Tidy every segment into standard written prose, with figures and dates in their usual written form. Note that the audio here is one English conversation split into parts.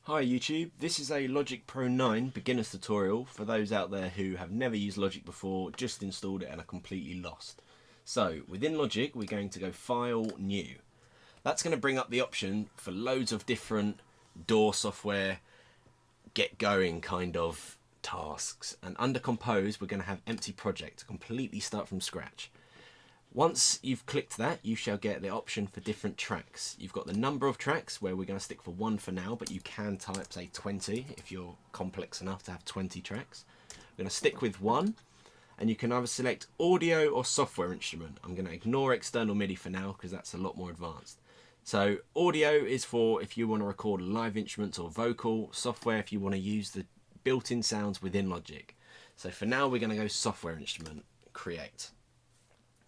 Hi YouTube, this is a Logic Pro 9 beginner's tutorial for those out there who have never used Logic before, just installed it and are completely lost. So within Logic we're going to go File, New. That's going to bring up the option for loads of different DAW software, get going kind of tasks, and under Compose we're going to have Empty Project, completely start from scratch. Once you've clicked that, you shall get the option for different tracks. You've got the number of tracks, where we're going to stick for 1 for now, but you can type, say, 20 if you're complex enough to have 20 tracks. We're going to stick with 1, and you can either select audio or software instrument. I'm going to ignore external Midi for now because that's a lot more advanced. So audio is for if you want to record live instruments or vocal. Software if you want to use the built-in sounds within Logic. So for now we're going to go software instrument, create.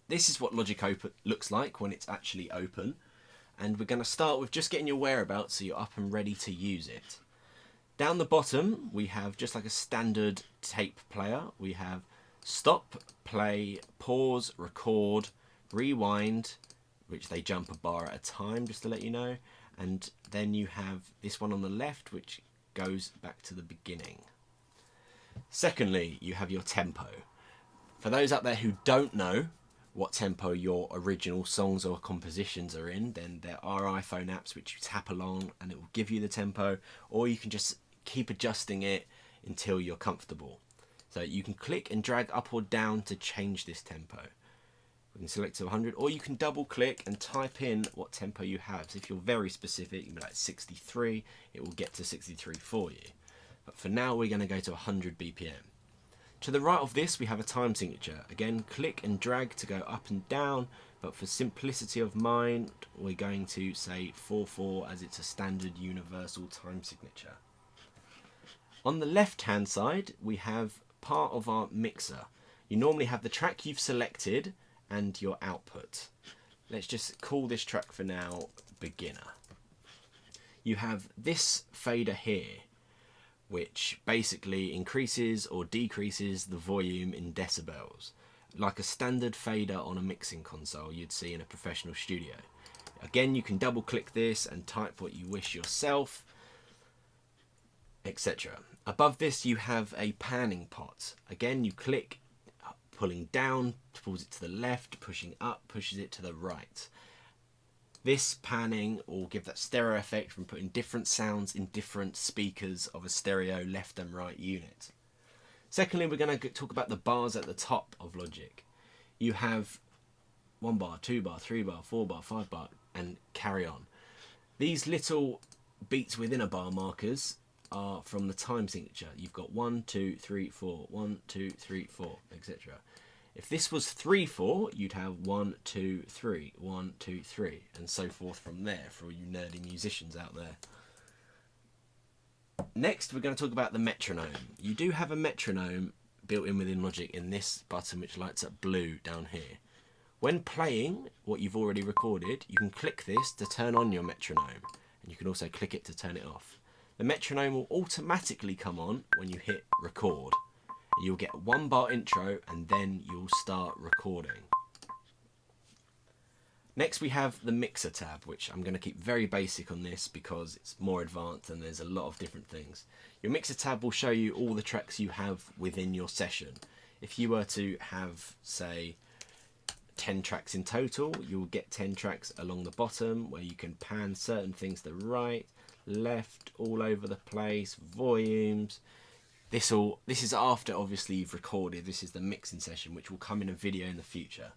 This is what Logic Open looks like when it's actually open, and we're going to start with just getting your whereabouts so you're up and ready to use it. Down the bottom we have, just like a standard tape player, we have stop, play, pause, record, rewind, which they jump a bar at a time just to let you know, and then you have this one on the left which goes back to the beginning. Secondly, you have your tempo. For those out there who don't know what tempo your original songs or compositions are in, then there are iPhone apps which you tap along and it will give you the tempo, or you can just keep adjusting it until you're comfortable. So you can click and drag up or down to change this tempo. We can select to 100, or you can double click and type in what tempo you have. So if you're very specific, you can be like 63, it will get to 63 for you. But for now we're going to go to 100 BPM. To the right of this we have a time signature. Again, click and drag to go up and down, but for simplicity of mind we're going to say 4/4 as it's a standard universal time signature. On the left hand side we have part of our mixer. You normally have the track you've selected and your output. Let's just call this track for now beginner. You have this fader here, which basically increases or decreases the volume in decibels, like a standard fader on a mixing console you'd see in a professional studio. Again, you can double click this and type what you wish yourself, etc. Above this you have a panning pot. Again, you click, pulling down pulls it to the left, pushing up pushes it to the right. This panning will give that stereo effect from putting different sounds in different speakers of a stereo left and right unit. Secondly, we're going to talk about the bars at the top of Logic. You have 1 bar, 2 bar, 3 bar, 4 bar, 5 bar, and carry on. These little beats within a bar markers are from the time signature. You've got 1, 2, 3, 4, 1, 2, 3, 4, etc. If this was 3/4, you'd have 1, 2, 3, 1, 2, 3, and so forth from there for all you nerdy musicians out there. Next, we're going to talk about the metronome. You do have a metronome built in within Logic in this button which lights up blue down here. When playing what you've already recorded, you can click this to turn on your metronome, and you can also click it to turn it off. The metronome will automatically come on when you hit record. You'll get 1 bar intro and then you'll start recording. Next we have the mixer tab, which I'm going to keep very basic on this because it's more advanced and there's a lot of different things. Your mixer tab will show you all the tracks you have within your session. If you were to have, say, 10 tracks in total, you'll get 10 tracks along the bottom where you can pan certain things to the right, left, all over the place, volumes. This is after obviously you've recorded. This is the mixing session which will come in a video in the future.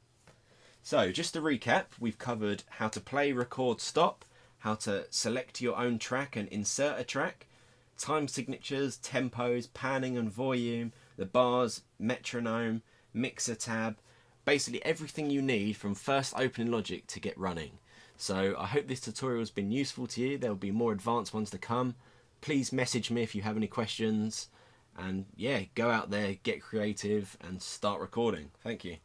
So just to recap, we've covered how to play, record, stop, how to select your own track and insert a track, time signatures, tempos, panning and volume, the bars, metronome, mixer tab, basically everything you need from first opening Logic to get running. So I hope this tutorial has been useful to you. There will be more advanced ones to come. Please message me if you have any questions. And yeah, go out there, get creative and start recording. Thank you.